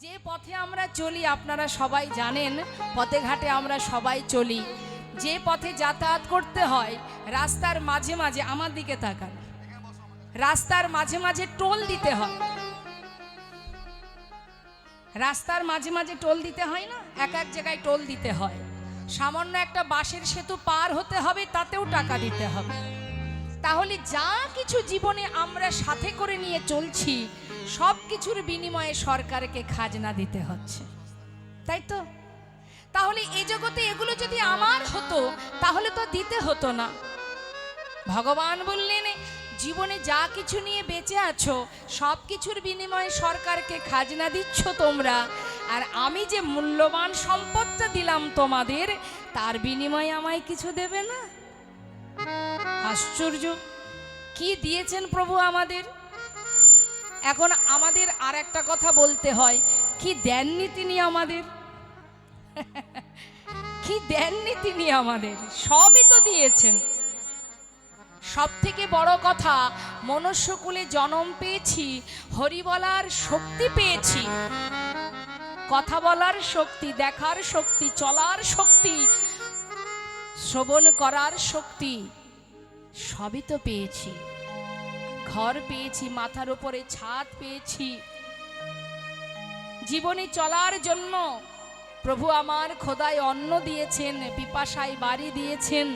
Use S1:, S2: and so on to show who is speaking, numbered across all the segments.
S1: যে পথে আমরা চলি আপনারা সবাই জানেন, পথে ঘাটে আমরা সবাই চলি। যে পথে যাতায়াত করতে হয় রাস্তার মাঝে মাঝে, আমার দিকে তাকান, রাস্তার মাঝে মাঝে টোল দিতে হয়। রাস্তার মাঝে মাঝে টোল দিতে হয় না? এক এক জায়গায় টোল দিতে হয়। সামান্য একটা বাঁশের সেতু পার হতে হবে, তাতেও টাকা দিতে হবে। তাহলে যা কিছু জীবনে আমরা সাথে করে নিয়ে চলছি সব কিছুর বিনিময়ে সরকারকে খাজনা দিতে হচ্ছে, তাই তো? তাহলে এই জগতে এগুলো যদি আমার হতো তাহলে তো দিতে হতো না। ভগবান বললেন জীবনে যা কিছু নিয়ে বেঁচে আছো সব কিছুর বিনিময়ে সরকারকে খাজনা দিচ্ছ তোমরা, আর আমি যে মূল্যবান সম্পদটা দিলাম তোমাদের তার বিনিময়ে আমায় কিছু দেবে না? আশ্চর্য! কি দিয়েছেন প্রভু আমাদের। এখন আমাদের আর একটা কথা বলতে হয়, কি দেননি তিনি আমাদের? কি দেননি তিনি আমাদের? সবই তো দিয়েছেন। সব থেকে বড় কথা, মনুষ্যকুলে জন্ম পেয়েছি, হরি বলার শক্তি পেয়েছি, কথা বলার শক্তি, দেখার শক্তি, চলার শক্তি, শ্রবণ করার শক্তি, সবই তো পেয়েছি। ঘর পেয়েছি, মাথার উপরে ছাদ পেয়েছি। জীবনে চলার জন্য প্রভু আমার খোদায় অন্ন দিয়েছেন, পিপাসায় বাড়ি দিয়েছেন।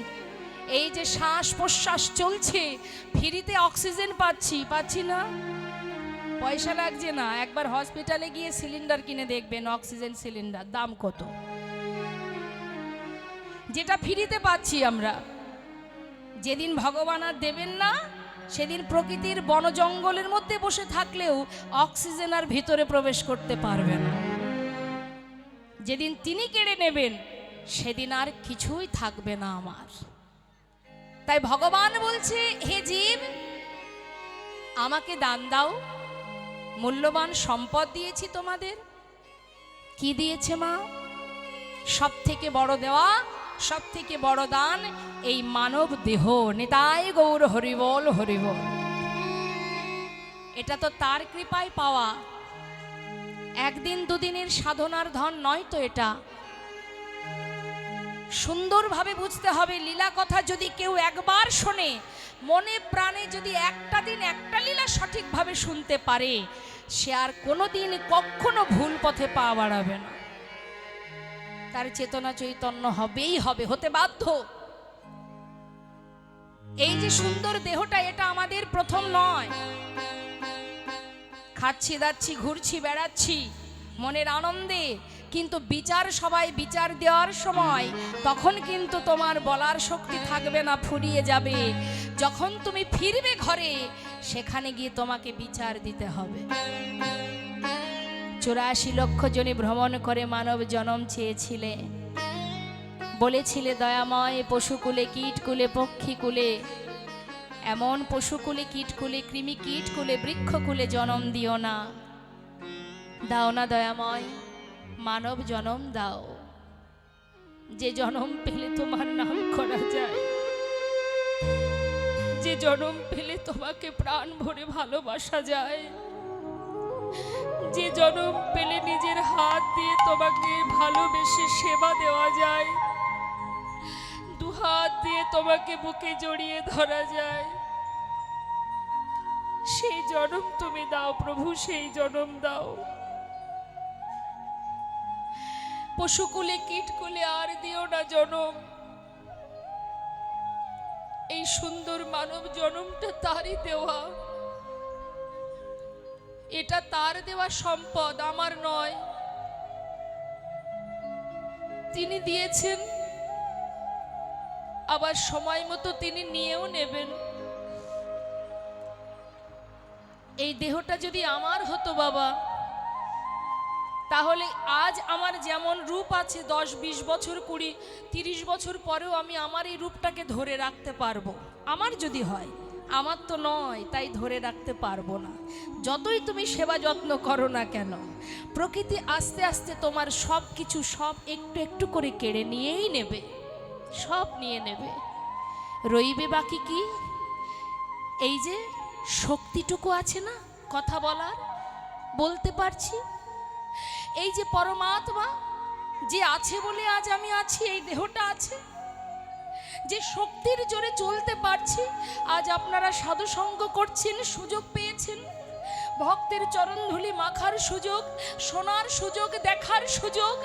S1: এই যে শ্বাস প্রশ্বাস চলছে, ফ্রিতে অক্সিজেন পাচ্ছি না? পয়সা লাগছে না। একবার হসপিটালে গিয়ে সিলিন্ডার কিনে দেখবেন, অক্সিজেন সিলিন্ডার দাম কত। যেটা ফ্রিতে পাচ্ছি আমরা, যেদিন ভগবান আর দেবেন না সেদিন প্রকৃতির বন জঙ্গলের মধ্যে বসে থাকলেও অক্সিজেন আর ভিতরে প্রবেশ করতে পারবে না। যেদিন তিনি কেড়ে নেবেন সেদিন আর কিছুই থাকবে না আমার। তাই ভগবান বলছে, হে জীব, আমাকে দান দাও, মূল্যবান সম্পদ দিয়েছি তোমাদের। কি দিয়েছে মা? সব থেকে বড় দেওয়া, সব থেকে বড় দান এই মানব দেহ। নিতাই গৌর হরিবল হরিবল। এটা তো তার কৃপায় পাওয়া, একদিন দুদিনের সাধনার ধন নয় তো। এটা সুন্দরভাবে বুঝতে হবে। লীলা কথা যদি কেউ একবার শোনে, মনে প্রাণে যদি একটা দিন একটা লীলা সঠিকভাবে শুনতে পারে, সে আর কোনোদিন কখনো ভুল পথে পা বাড়াবে না। তার চেতনা চৈতন্য হবেই হবে, হতে বাধ্য। এই যে সুন্দর দেহটা, এটা আমাদের প্রথম নয়। খাচ্ছি দাচ্ছি, ঘুরছি বেড়াচ্ছি মনের আনন্দে, কিন্তু বিচার সবাই বিচার দেওয়ার সময় তখন কিন্তু তোমার বলার শক্তি থাকবে না, ফুরিয়ে যাবে। যখন তুমি ফিরবে ঘরে, সেখানে গিয়ে তোমাকে বিচার দিতে হবে। 84 লক্ষ জনে ভ্রমণ করে মানব জন্ম চেয়েছিলে, বলেছিলে দয়াময় পশুকুলে কীটকুলে পক্ষীকুলে, এমন পশুকুলে কীটকুলে কৃমি কীটকুলে বৃক্ষকুলে জন্ম দিও না। দাও না দয়াময়, মানব জন্ম দাও, যে জন্ম পেলে তোমার নাম করা যায়, যে জন্ম পেলে তোমাকে প্রাণ ভরে ভালোবাসা যায়, যে জন্ম পেলে নিজের হাত দিয়ে তোমাকে ভালোবেসে সেবা দেওয়া যায়, দুহাত দিয়ে তোমাকে বুকে জড়িয়ে ধরা যায়, সেই জন্ম তুমি দাও প্রভু, সেই জন্ম দাও। পশুকুলে কীটকুলে আর দিও না জন্ম। এই সুন্দর মানব জন্মটা তারই দেওয়া, এটা তার দেওয়া সম্পদ, আমার নয়। তিনি দিয়েছেন, আবার সময় মতো তিনি নিয়েও নেবেন। এই দেহটা যদি আমার হতো বাবা, তাহলে আজ আমার যেমন রূপ আছে 10, 20 বছর, 20, 30 বছর পরেও আমি আমার এই রূপটাকে ধরে রাখতে পারবো। আমার যদি হয়, আমার তো নয়, তাই ধরে রাখতে পারবো না। যতই তুমি সেবা যত্ন করো না কেন, প্রকৃতি আস্তে আস্তে তোমার সব কিছু, সব একটু একটু করে কেড়ে নিয়েই নেবে, সব নিয়ে নেবে। রইবে বাকি কি? এই যে শক্তিটুকু আছে না কথা বলার, বলতে পারছি, এই যে পরমাত্মা যে আছে বলে আজ আমি আছি, এই দেহটা আছে, যে শক্তির জোরে চলতে পারছি, আজ আপনারা সাধুসঙ্গ করছেন, সুযোগ পেয়েছেন, ভক্তের চরণধুলি মাখার সুযোগ, শোনার সুযোগ, দেখার সুযোগ।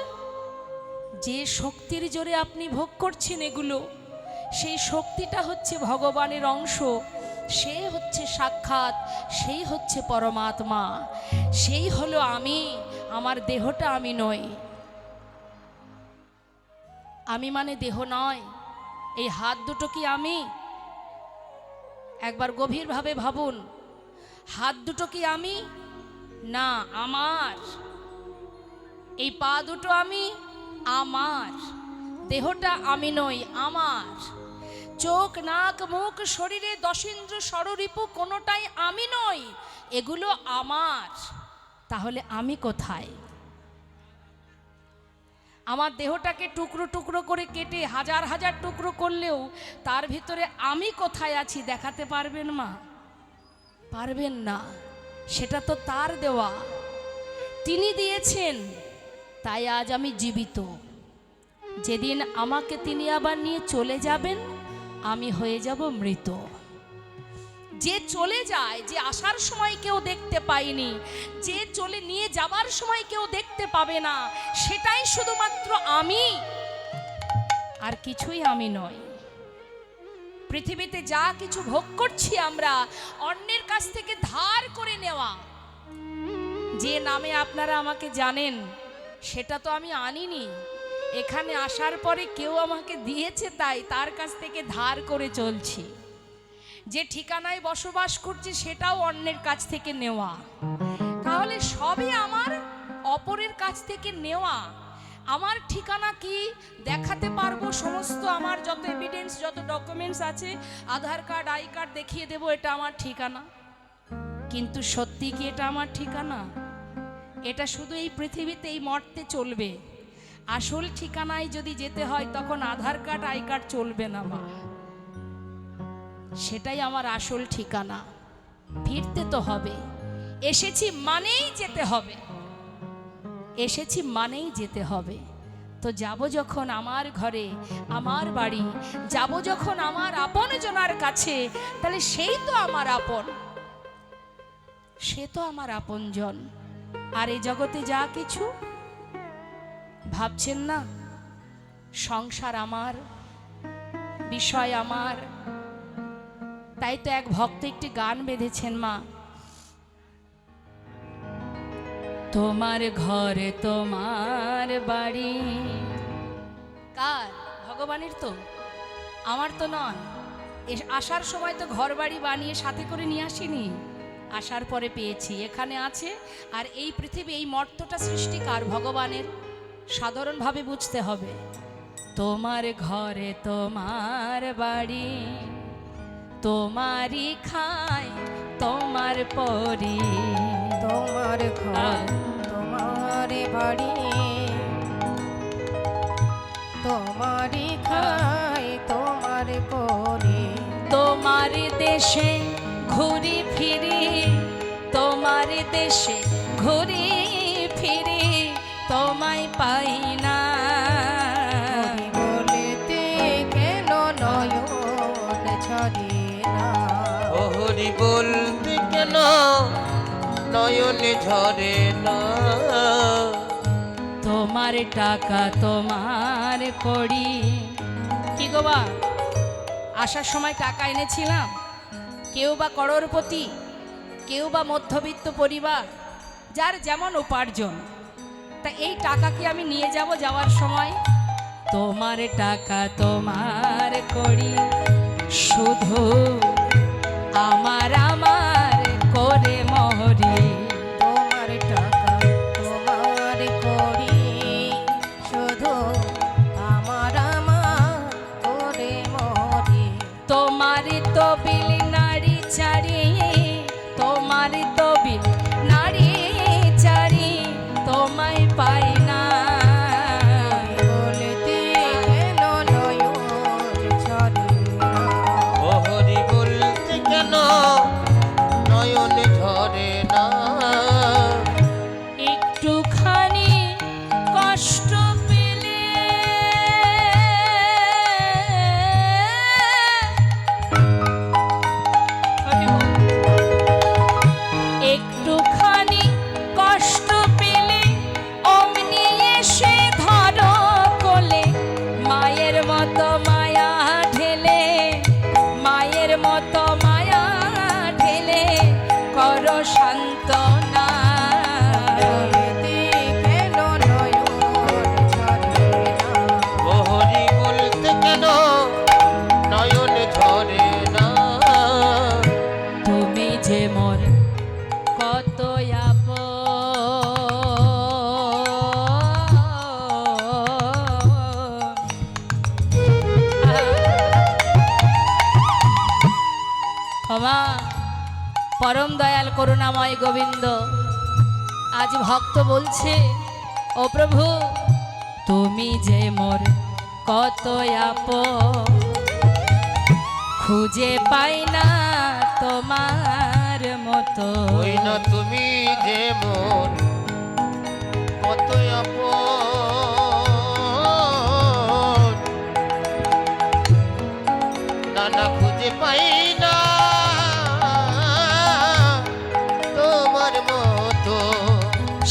S1: যে শক্তির জোরে আপনি ভোগ করছেন এগুলো, সেই শক্তিটা হচ্ছে ভগবানের অংশ, সে হচ্ছে সাক্ষাৎ, সেই হচ্ছে পরমাত্মা, সেই হলো আমি। আমার দেহটা আমি নই। আমি মানে দেহ নয়। এই হাত দুটো কি আমি? একবার গভীরভাবে ভাবুন, হাত দুটো কি আমি? না, আমার। এই পা দুটো আমি? আমার। দেহটা আমি নই, আমার। চোখ, নাক, মুখ, শরীরে দশেন্দ্র ষড়রিপু কোনোটাই আমি নই, এগুলো আমার। তাহলে আমি কোথায়? আমার দেহটাকে টুকরো টুকরো করে কেটে হাজার হাজার টুকরো করলেও তার ভিতরে আমি কোথায় আছি দেখাতে পারবেন মা? পারবেন না। সেটা তো তার দেওয়া, তিনি দিয়েছেন, তাই আজ আমি জীবিত। যেদিন আমাকে তিনি আবার নিয়ে চলে যাবেন, আমি হয়ে যাব মৃত। যে চলে যায়, যে আসার সময় কেউ দেখতে পায়নি, যে চলে নিয়ে যাবার সময় কেউ দেখতে পাবে না, সেটাই শুধুমাত্র আমি, আর কিছুই আমি নই। পৃথিবীতে যা কিছু ভোগ করছি আমরা, অন্যের কাছ থেকে ধার করে নেওয়া। যে নামে আপনারা আমাকে জানেন, সেটা তো আমি আনিনি। এখানে আসার পরে কেউ আমাকে দিয়েছে, তাই তার কাছ থেকে ধার করে চলছি। যে ঠিকানায় বসবাস করছি, সেটাও অন্যের কাছ থেকে নেওয়া। তাহলে সবই আমার অপরের কাছ থেকে নেওয়া। আমার ঠিকানা কি দেখাতে পারবো, সমস্ত আমার যত এভিডেন্স, যত ডকুমেন্টস আছে, আধার কার্ড, আই কার্ড দেখিয়ে দেবো এটা আমার ঠিকানা। কিন্তু সত্যি কি এটা আমার ঠিকানা? এটা শুধু এই পৃথিবীতে এই মর্তে চলবে। আসল ঠিকানায় যদি যেতে হয়, তখন আধার কার্ড, আই কার্ড চলবে না মা। সেটাই আমার আসল ঠিকানা। ফিরতে তো হবে। এসেছি মানেই যেতে হবে, এসেছি মানেই যেতে হবে। তো যাব যখন আমার ঘরে, আমার বাড়ি, যাব যখন আমার আপন জনার কাছে, তাহলে সেই তো আমার আপন, সে তো আমার আপনজন। আর এই জগতে যা কিছু ভাবছেন না, সংসার আমার, বিষয় আমার। তাই তো এক ভক্ত একটি গান বেঁধেছেন মা, তোমার ঘরে তোমার বাড়ি। কার? ভগবানের তো, আমার তো নয়। আসার সময় তো ঘর বাড়ি বানিয়ে সাথে করে নিয়ে আসিনি, আসার পরে পেয়েছি, এখানে আছে। আর এই পৃথিবী, এই মর্তটা সৃষ্টি কার? ভগবানের। সাধারণভাবে বুঝতে হবে, তোমার ঘরে তোমার বাড়ি, তোমারই খাই তোমার পরি।
S2: তোমার ঘর তোমার বাড়ি, তোমারই খাই তোমার পরি।
S1: তোমার দেশে ঘুরি ফিরি, তোমার দেশে ঘুরি ফিরি, তোমায় পাই না।
S2: বলিতে কেন নয়ন ঝরে না?
S3: হরি বলতে কেন নয়নে ঝরে না?
S1: তোমার টাকা তোমার করি। কি গো বা, আসার সময় টাকা এনেছিলাম, কেউ বা করোড়পতি, কেউ বা মধ্যবিত্ত পরিবার, যার যেমন উপার্জন। তা এই টাকা কি আমি নিয়ে যাব যাওয়ার সময়? তোমার টাকা তোমার করি, শুধু আমার আমার করে মরি।
S2: তোমার টাকা তোমার করি, শুধু আমার আমার করে মরি।
S1: তোমার তবিল নারী চারি, তোমার তবিল নারী চারি, তোমায় পাই না।
S2: বলিতে কেন নয়ন ঝরে না?
S3: হরি বলতে কেন নয়নে ঝরে না?
S1: একটুখানি পরম দয়াল করুণাময় গোবিন্দ আজ ভক্ত বলছে, ও প্রভু তুমি যে মোর কত আপন, খুঁজে পাই না তোমার মতো।
S3: ওই না তুমি যে মোর কত আপন, না না খুঁজে পাই না তোমার মতো।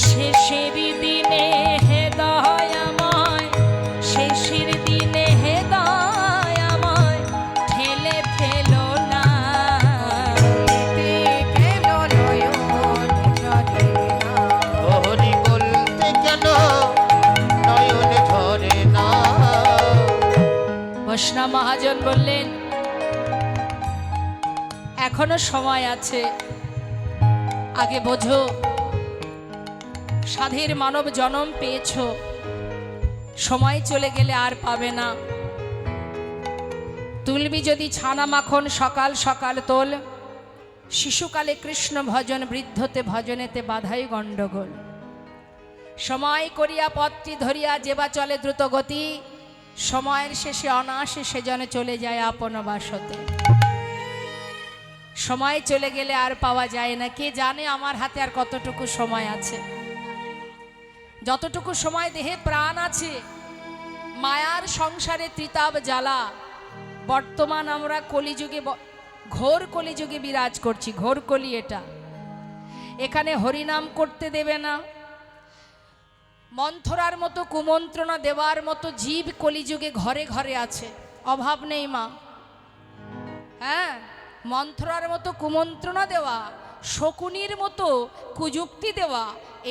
S1: শেষের দিনে হে দয়াময়, শেষের দিনে হে দয়াময়, ঠেলে ফেলো না।
S2: কেন নয়ন ঝরে না,
S3: ও হরি বলতে কেন নয়ন ঝরে না।
S1: বৈষ্ণব মহাজন বললেন, এখনো সময় আছে, আগে বোঝো সাধের মানব জনম পেয়েছো, সময় চলে গেলে আর পাবে না। তুলবি যদি ছানা মাখন সকাল সকাল তোল, শিশুকালে কৃষ্ণ ভজন, বৃদ্ধতে ভজনেতে বাধাই গণ্ডগোল। সময় করিয়া পথটি ধরিয়া যেবা চলে দ্রুত গতি, সময়ের শেষে অনায়াসে সেজনে চলে যায় আপন বাসতে। সময় চলে গেলে আর পাওয়া যায় না। কে জানে আমার হাতে আর কতটুকু সময় আছে। যতটুকু সময় দেহে প্রাণ আছে, মায়ার সংসারে ত্রিতাব জ্বালা। বর্তমান আমরা কলিযুগে, ঘোর কলিযুগে বিরাজ করছি। ঘোর কলি এটা। এখানে হরিনাম করতে দেবে না, মন্থরার মতো কুমন্ত্রণা দেওয়ার মতো জীব কলিযুগে ঘরে ঘরে আছে, অভাব নেই মা। হ্যাঁ, মন্থরার মতো কুমন্ত্রণা দেওয়া, শকুনির মতো কুযুক্তি দেওয়া,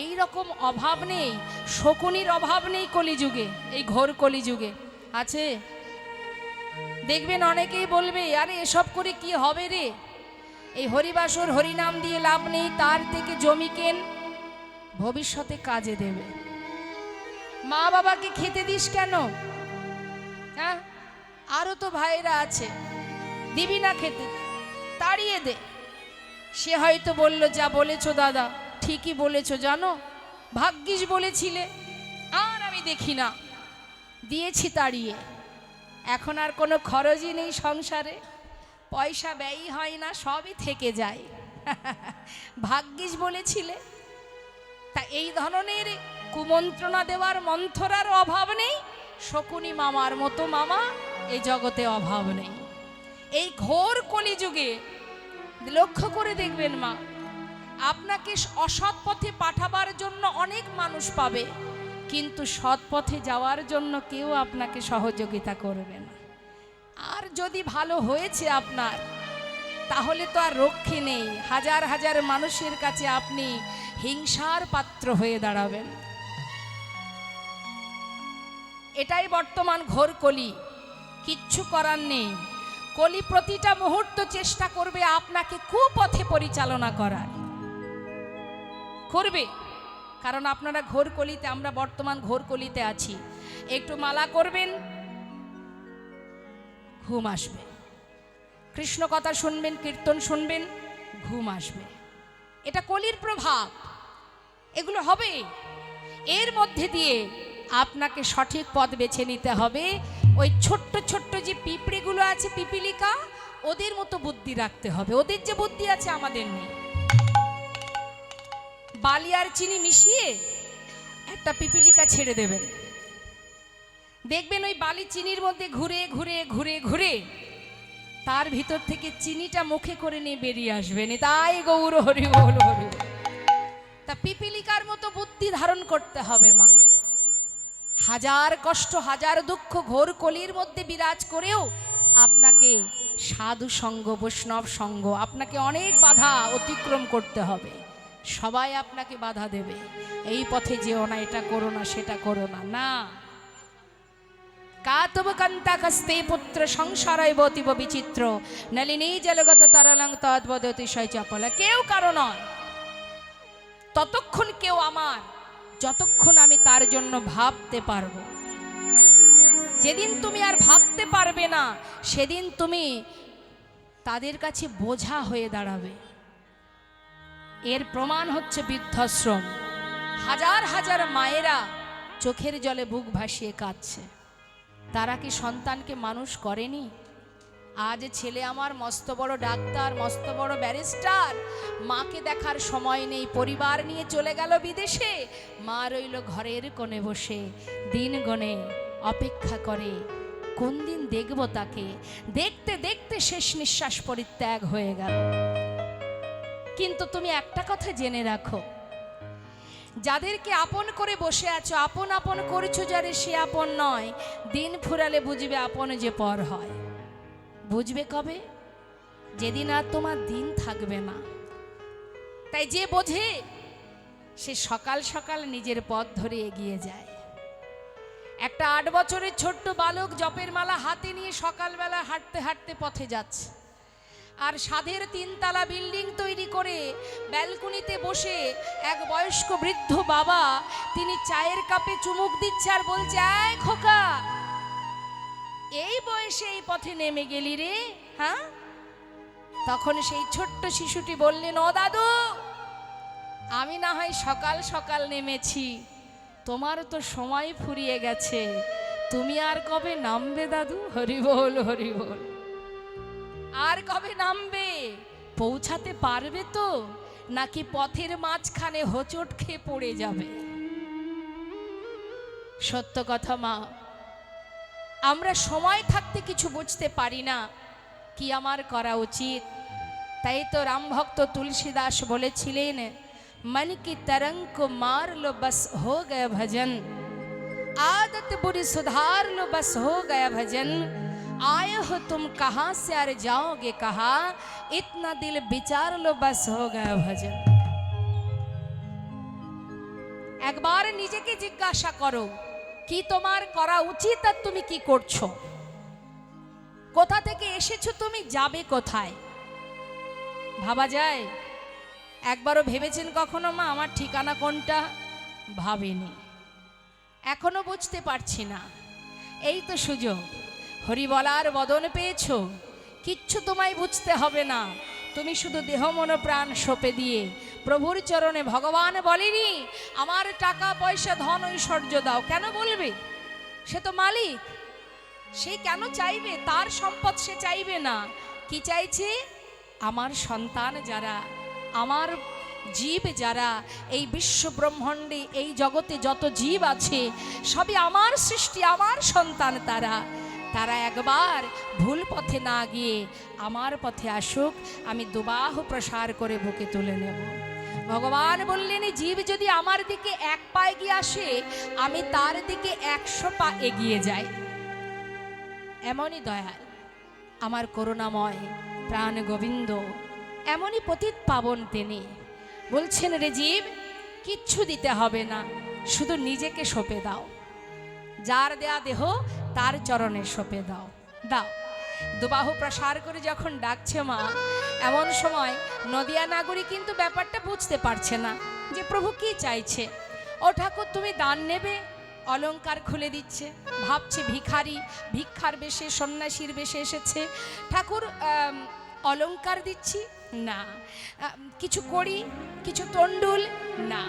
S1: এই রকম অভাব নেই। শকুনির অভাব নেই কলিযুগে, এই ঘোর কলিযুগে আছে। দেখবেন অনেকেই বলবে, আরে এসব করে কি হবে রে, এই হরিবাসর হরিনাম দিয়ে লাভ নেই, তার থেকে জমি কেন, ভবিষ্যতে কাজে দেবে। মা বাবাকে খেতে দিস কেন? হ্যাঁ, আরো তো ভাইরা আছে, দিবি না খেতে, তাড়িয়ে দে। সে হয়তো বলল, যা বলেছো দাদা ঠিকই বলেছো, জানো ভাগ্যিস বলেছিলে, আর আমি দেখি না, দিয়েছি তাড়িয়ে। এখন আর কোনো খরচই নেই সংসারে, পয়সা ব্যয়ই হয় না, সবই থেকে যায়। ভাগ্যিস বলেছিলে। তা এই ধরনের কুমন্ত্রণা দেওয়ার মন্থরার অভাব নেই, শকুনি মামার মতো মামা এই জগতে অভাব নেই। এই ঘোর কলিযুগে লক্ষ্য করে দেখবেন মা, আপনাকে অসৎ পথে পাঠাবার জন্য অনেক মানুষ পাবে, কিন্তু সৎ পথে যাওয়ার জন্য কেউ আপনাকে সহযোগিতা করবে না। আর যদি ভালো হয়েছে আপনার, তাহলে তো আর রক্ষে নেই। হাজার হাজার মানুষের কাছে আপনি হিংসার পাত্র হয়ে দাঁড়াবেন। এটাই বর্তমান ঘোর কলি, কিচ্ছু করার নেই। কলি প্রতিটা মুহূর্ত চেষ্টা করবে আপনাকে কুপথে পরিচালনা করার, করবে। কারণ আপনারা ঘোর কলিতে, আমরা বর্তমান ঘোর কলিতে আছি। একটু মালা করবেন, ঘুম আসবে। কৃষ্ণ কথা শুনবেন, কীর্তন শুনবেন, ঘুম আসবে। এটা কলির প্রভাব, এগুলো হবে। এর মধ্যে দিয়ে আপনাকে সঠিক পথ বেছে নিতে হবে। ওই ছোট্ট ছোট্ট যে পিঁপড়েগুলো আছে, পিপিলিকা, ওদের মতো বুদ্ধি রাখতে হবে। ওদের যে বুদ্ধি আছে আমাদের নেই। বালি আর চিনি মিশিয়ে একটা পিপিলিকা ছেড়ে দেবেন, দেখবেন ওই বালি চিনির মধ্যে ঘুরে ঘুরে ঘুরে ঘুরে তার ভিতর থেকে চিনিটা মুখে করে নিয়ে বেরিয়ে আসবেন। তাই গৌর হরি বল হরি। তা পিপিলিকার মতো বুদ্ধি ধারণ করতে হবে মা। হাজার কষ্ট, হাজার দুঃখ ঘোর কলির মধ্যে বিরাজ করেও আপনাকে সাধু সঙ্গ, বৈষ্ণব সঙ্গ, আপনাকে অনেক বাধা অতিক্রম করতে হবে। সবাই আপনাকে বাধা দেবে, এই পথে যেও না, এটা করো না, সেটা করো না। না, কাতব কান্তা কস্তে পুত্র সংসারয় বতিব বিচিত্র, নলিনী জলগত তরলং তদ্বদতি শৈচপলা। কেউ কারো নয়, ততক্ষণ কেউ আমার, যতক্ষণ আমি তার জন্য ভাবতে পারবো। যেদিন তুমি আর ভাবতে পারবে না, সেদিন তুমি তাদের কাছে বোঝা হয়ে দাঁড়াবে। এর প্রমাণ হচ্ছে বৃদ্ধাশ্রম। হাজার হাজার মায়েরা চোখের জলে বুক ভাসিয়ে কাঁদছে। তারা কি সন্তানকে মানুষ করেনি? আজ ছেলে আমার মস্ত বড় ডাক্তার, মস্ত বড় ব্যারিস্টার, মাকে দেখার সময় নেই, পরিবার নিয়ে চলে গেল বিদেশে। মা রইল ঘরের কোণে বসে, দিন গণে অপেক্ষা করে কোন দিন দেখব তাকে। দেখতে দেখতে শেষ নিঃশ্বাস পরিত্যাগ হয়ে গেল। কিন্তু তুমি একটা কথা জেনে রাখো, যাদেরকে আপন করে বসে আছো, আপন আপন করছো যারে, সে আপন নয়। দিন ফুরালে বুঝবে আপন যে পর হয়। বুঝবে কবে? যেদিন আর তোমার দিন থাকবে না। তাই যে বোঝে সে সকাল সকাল নিজের পথ ধরে এগিয়ে যায়। একটা 8 বছরের ছোট্ট বালক জপের মালা হাতে নিয়ে সকালবেলা হাঁটতে হাঁটতে পথে যাচ্ছে, আর সাধের 3 তলা বিল্ডিং তৈরি করে ব্যালকনিতে বসে এক বয়স্ক বৃদ্ধ বাবা, তিনি চায়ের কাপে চুমুক দিচ্ছে আর বলছে, এই খোকা, এই বয়সে এই পথে নেমে গেলি রে? হ্যাঁ? তখন সেই ছোট্ট শিশুটি বললেন, ও দাদু, আমি না হয় সকাল সকাল নেমেছি, তোমার তো সময় ফুরিয়ে গেছে, তুমি আর কবে নামবে দাদু? হরি বল, হরি বল। আর কবে নামবে? পৌঁছাতে পারবে তো, নাকি পথের মাঝখানে হোঁচট খেয়ে পড়ে যাবে? সত্য কথা মা, আমরা সময় থাকতে কিছু বুঝতে পারি না কি আমার করা উচিত। তাই তো রামভক্ত তুলসীদাস বলেছিলেন, मन की तरंग को मार लो बस हो गया भजन, आदत बुरी सुधार लो बस हो गया भजन, आए हो तुम कहाँ से और जाओगे कहाँ, इतना दिल विचार लो बस हो गया भजन। একবার নিজেকে জিজ্ঞাসা করো, কি তোমার করা উচিত আর তুমি কি করছো? কোথা থেকে এসেছো, তুমি যাবে কোথায়? ভাবা যায়? একবারও ভেবেছেন কখনো মা আমার ঠিকানা কোনটা? ভাবিনি, এখনো বুঝতে পারছি না। এই তো সুযোগ, হরি বলার বদন পেয়েছো, কিচ্ছু তোমায় বুঝতে হবে না। তুমি শুধু দেহ মন প্রাণ সঁপে দিয়ে প্রভুর চরণে, ভগবান বলেনি আমার টাকা পয়সা ধন ঐশ্বর্য দাও, কেন বলবে? সে তো মালিক, সে কেন চাইবে? তার সম্পদ সে চাইবে না। কি চাইছে? আমার সন্তান যারা, আমার জীব যারা, এই বিশ্ব ব্রহ্মাণ্ডে এই জগতে যত জীব আছে সবই আমার সৃষ্টি, আমার সন্তান। তারা একবার ভুল পথে না গিয়ে আমার পথে আসুক, আমি দুবাহু প্রসার করে বুকে তুলে নেব। ভগবান বললেন, জীব যদি আমার দিকে 1 পা এগিয়ে আসে, আমি তার দিকে 100 পা এগিয়ে যাই। এমনই দয়াল আমার করুণাময় প্রাণ গোবিন্দ, এমনই পতিত পাবন তিনি। বলছেন, রে জীব, কিচ্ছু দিতে হবে না, শুধু নিজেকে সঁপে দাও। যার দেয়া দেহ তার চরণে সঁপে দাও। দাও। দুবাহু প্রসার করে যখন ডাকছে মা, এমন সময় নদিয়া নাগরী কিন্তু ব্যাপারটা বুঝতে পারছে না যে প্রভু কি চাইছে। ও ঠাকুর, তুমি দান নেবে? অলংকার খুলে দিচ্ছে, ভাবছে ভিখারি, ভিক্ষার বেশে সন্ন্যাসীর বেশে এসেছে। ঠাকুর, অলংকার দিচ্ছি না, কিছু করি, কিছু তন্ডুল না।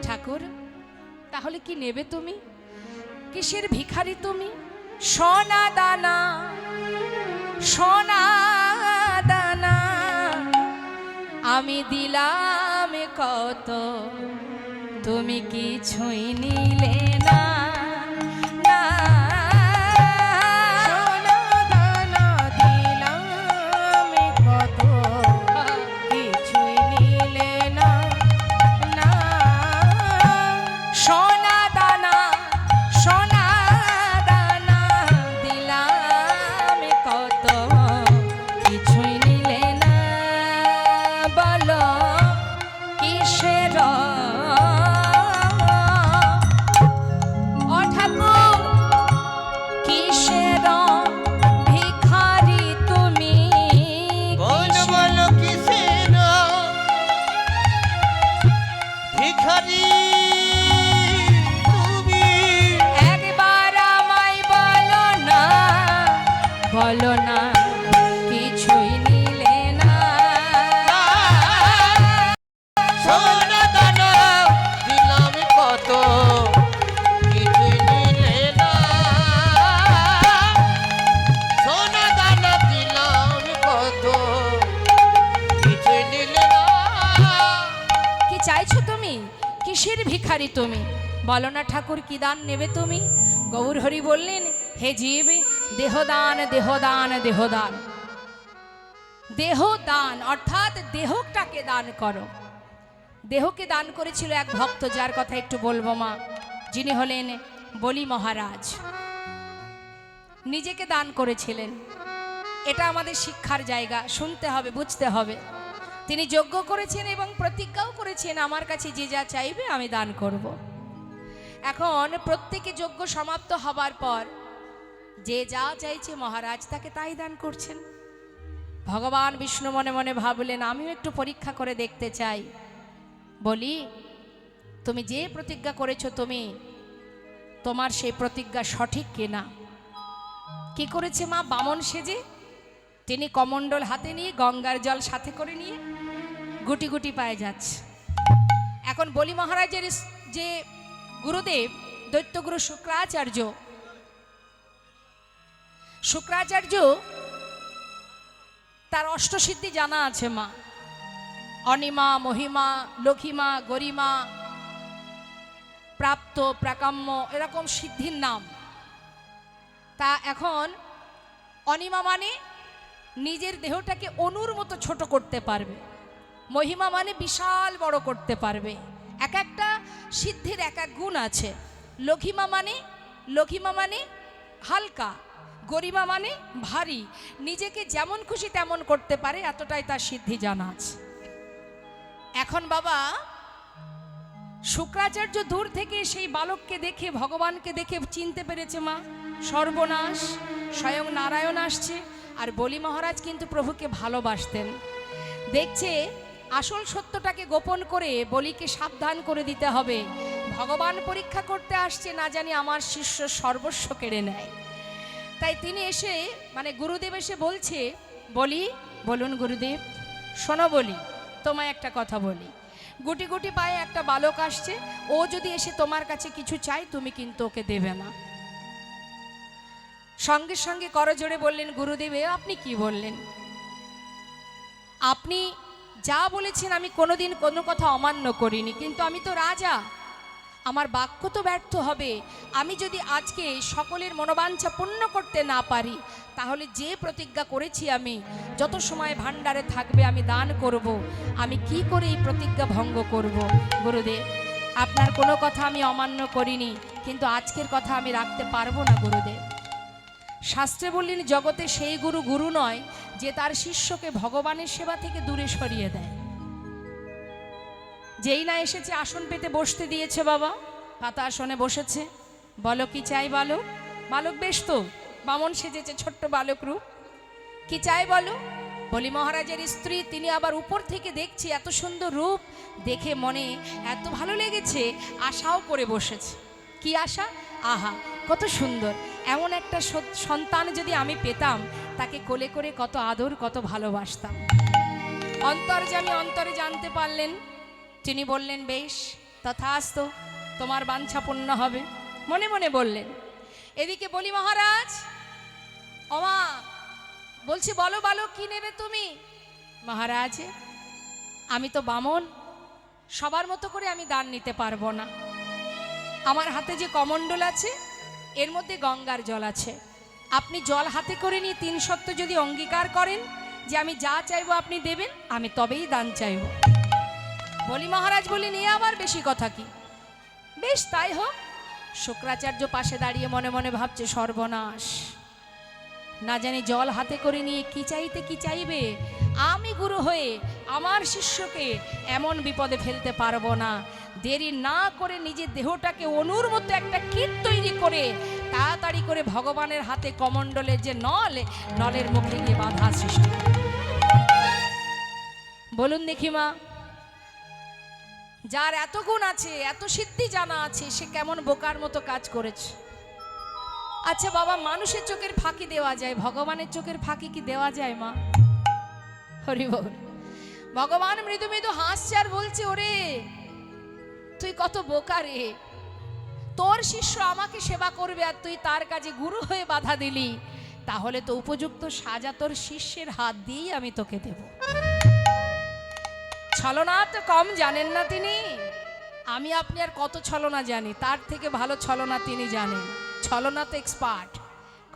S1: ঠাকুর, তাহলে কি নেবে তুমি? কিসের ভিখারি তুমি? সোনা দানা, সোনা দানা আমি দিলাম কত, তুমি কিছুই নিলে না। বলো না, কিছুই নিলে না। ভিখারি তুমি, বলো না ঠাকুর কি দান নেবে তুমি? গৌরহরি বললেন, হে জীব, দেহদান দেহদান দেহদান। দেহদান অর্থাৎ দেহটাকে দান করো। দেহকে দান করেছিল এক ভক্ত, যার কথা একটু বলবো মা, যিনি হলেন বলি মহারাজ। নিজেকে দান করেছিলেন। এটা আমাদের শিক্ষার জায়গা, শুনতে হবে, বুঝতে হবে। তিনি যজ্ঞ করেছেন এবং প্রতিজ্ঞাও করেছেন, আমার কাছে যে যা চাইবে আমি দান করব। এখন প্রত্যেকে যজ্ঞ সমাপ্ত হবার পর যে যা চাইছে মহারাজ তাকে তাই দান করছেন। ভগবান বিষ্ণু মনে মনে ভাবলেন, আমিও একটু পরীক্ষা করে দেখতে চাই। বলি, তুমি যে প্রতিজ্ঞা করেছো, তোমার সেই প্রতিজ্ঞা সঠিক কিনা? কি করেছে মা? বামন সেজে তিনি কমণ্ডল হাতে নিয়ে গঙ্গার জল সাথে করে নিয়ে গুটি গুটি পায়ে যাচ্ছে। এখন বলি মহারাজের যে গুরুদেব দৈত্যগুরু শুক্রাচার্য তার অষ্টসিদ্ধি জানা আছে মা। অনিমা, মহিমা, লঘিমা, গরিমা, প্রাপ্ত, প্রাকাম্য, এরকম সিদ্ধির নাম। তা এখন অনিমা মানে নিজের দেহটাকে অনুর মতো ছোট করতে পারবে, মহিমা মানে বিশাল বড় করতে পারবে। এক একটা সিদ্ধির এক এক গুণ আছে। লঘিমা মানে হালকা, গরিমা মানে ভারী, নিজেকে যেমন খুশি তেমন করতে পারে, এতটাই তার সিদ্ধি জানা আছে। এখন বাবা শুক্রাচার্য দূর থেকে সেই বালককে দেখে, ভগবানকে দেখে চিনতে পেরেছে মা, সর্বনাশ, স্বয়ং নারায়ণ আসছে। আর বলি মহারাজ কিন্তু প্রভুকে ভালোবাসতেন। দেখছে আসল সত্যটাকে গোপন করে বলিকে সাবধান করে দিতে হবে, ভগবান পরীক্ষা করতে আসছে, না জানি আমার শিষ্য সর্বস্ব কেড়ে নেয়। তাই তিনি এসে, মানে গুরুদেব এসে বলছে, বলি, বলুন গুরুদেব। শোনো বলি, তোমায় একটা কথা বলি। গুটি গুটি পায়ে একটা বালক আসছে, ও যদি এসে তোমার কাছে কিছু চাই, তুমি কিন্তু ওকে দেবে না। সঙ্গে সঙ্গে করজোড়ে বললেন, গুরুদেব আপনি কি বললেন? আপনি যা বলেছেন আমি কোনোদিন কোনো কথা অমান্য করিনি, কিন্তু আমি তো রাজা, আমার বাক্য তো ব্যর্থ হবে। আমি যদি আজকে সকলের মনোবাঞ্ছা পূর্ণ করতে না পারি, তাহলে যে প্রতিজ্ঞা করেছি আমি যত সময় ভাণ্ডারে থাকবে আমি দান করব, আমি কি করে এই প্রতিজ্ঞা ভঙ্গ করব? গুরুদেব, আপনার কোনো কথা আমি অমান্য করিনি, কিন্তু আজকের কথা আমি রাখতে পারবো না গুরুদেব। শাস্ত্রে বললেন, জগতে সেই গুরু গুরু নয় যে তার শিষ্যকে ভগবানের সেবা থেকে দূরে সরিয়ে দেয়। যেই না এসেছে আসন পেতে বসতে দিয়েছে, বাবা পাতা আসনে বসেছে, বলো কি চাই বালক? বালক বেশ তো, বামন সেজেছে, ছোট্ট বালক রূপ। কি চাই বলো? বলি মহারাজের স্ত্রী, তিনি আবার উপর থেকে দেখছি এত সুন্দর রূপ, দেখে মনে এত ভালো লেগেছে, আশাও করে বসেছে। কি আশা? আহা কত সুন্দর, এমন একটা সন্তান যদি আমি পেতাম, তাকে কোলে করে কত আদর, কত ভালোবাসতাম। অন্তর্যামী অন্তরে জানতে পারলেন, তিনি বললেন, বেশ তথাস্তু, তোমার বাঞ্ছা পূর্ণ হবে। মনে মনে বললেন। এদিকে বলি মহারাজ, ওমা বলছি, বলো বালক কি নেবে তুমি? মহারাজ, আমি তো বামন, সবার মতো করে আমি দান নিতে পারবো না। আমার হাতে যে কমণ্ডল আছে, এর মধ্যে গঙ্গার জল আছে। আপনি জল হাতে করে নিয়ে 3 সপ্তাহ যদি অঙ্গীকার করেন যে আমি যা চাইবো আপনি দেবেন, আমি তবেই দান চাইব। বলি মহারাজ বলেন, এ আবার বেশি কথা কি? বেশ তাই হোক। শুক্রাচার্য পাশে দাঁড়িয়ে মনে মনে ভাবছে, সর্বনাশ, না জানি জল হাতে করে নিয়ে কি চাইতে কি চাইবে। আমি গুরু হয়ে আমার শিষ্যকে এমন বিপদে ফেলতে পারবো না। দেরি না করে নিজের দেহটাকে অনুর মতো একটা কীট তৈরি করে তাড়াতাড়ি করে ভগবানের হাতে কমণ্ডলের যে নলের মুখে গিয়ে বাধা সৃষ্টি। বলুন দেখি মা, যার এত গুণ আছে, এত সিদ্ধি জানা আছে, সে কেমন বোকার মতো কাজ করেছে? আচ্ছা বাবা, মানুষের চোখের ফাঁকি দেওয়া যায়, ভগবানের চোখের ফাঁকি কি দেওয়া যায় মা? হরি বল। ভগবান মৃদু মৃদু হাসছে আর বলছে, ওরে তুই কত বোকা রে, তোর শিষ্য আমাকে সেবা করবে আর তুই তার কাজে গুরু হয়ে বাধা দিলি, তাহলে তো উপযুক্ত সাজা তোর শিষ্যের হাত দিয়েই আমি তোকে দেব। ছলনা তো কম জানেন না তিনি। আমি আপনি আর কত ছলনা জানি, তার থেকে ভালো ছলনা তিনি জানেন। ছলনাতে এক্সপার্ট।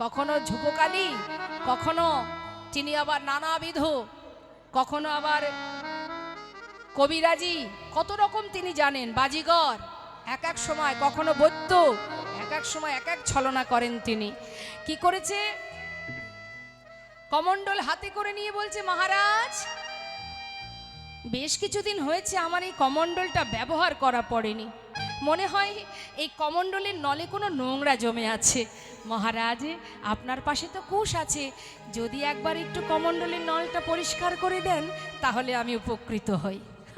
S1: কখনো ঝুপকালি, কখনো তিনি আবার নানাবিধ, কখনো আবার কবিরাজি, কত রকম তিনি জানেন। বাজিগর এক এক সময়, কখনো বৈদ্য, এক এক সময় এক এক ছলনা করেন তিনি। কি করেছে? কমণ্ডল হাতে করে নিয়ে বলছে, মহারাজ বেশ কিছুদিন হয়েছে আমার এই কমণ্ডলটা ব্যবহার করা পড়েনি, মনে হয় এই কমণ্ডলের নলে কোনো নোংরা জমে আছে। মহারাজ আপনার পাশে তো কুশ আছে, যদি একবার একটু কমণ্ডলের নলটা পরিষ্কার করে দেন তাহলে আমি উপকৃত হই।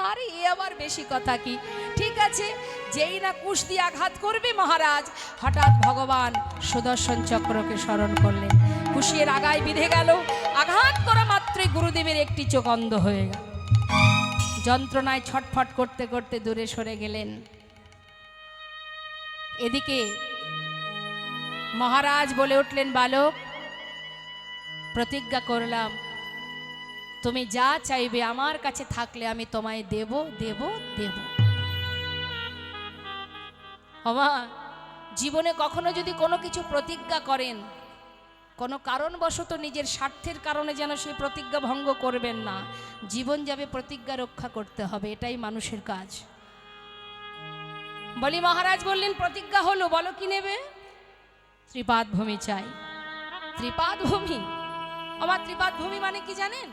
S1: আরে এ আবার বেশি কথা কি? ঠিক আছে। যেই না কুশ দিয়ে আঘাত করবে মহারাজ, হঠাৎ ভগবান সুদর্শন চক্রকে স্মরণ করলেন। কুশের আগায় বিঁধে গেল, আঘাত করা মাত্রই গুরুদেবের একটি চোখ অন্ধ হয়ে গেল। যন্ত্রণায় ছটফট করতে করতে দূরে সরে গেলেন। এদিকে মহারাজ বলে উঠলেন, বালক প্রতিজ্ঞা করলাম তুমি যা চাইবে আমার কাছে থাকলে আমি তোমায় দেব দেব দেব। ওমা, জীবনে কখনো যদি কোনো কিছু প্রতিজ্ঞা করেন, কোনো কারণবশত নিজের স্বার্থের কারণে যেন সেই প্রতিজ্ঞা ভঙ্গ করবেন না। জীবন যাবে, প্রতিজ্ঞা রক্ষা করতে হবে, এটাই মানুষের কাজ। বলি মহারাজ বললেন, প্রতিজ্ঞা হলো, বলো কি নেবে? ত্রিপাদ ভূমি চাই। ত্রিপাদ ভূমি? আমার ত্রিপাদ ভূমি মানে কি জানেন?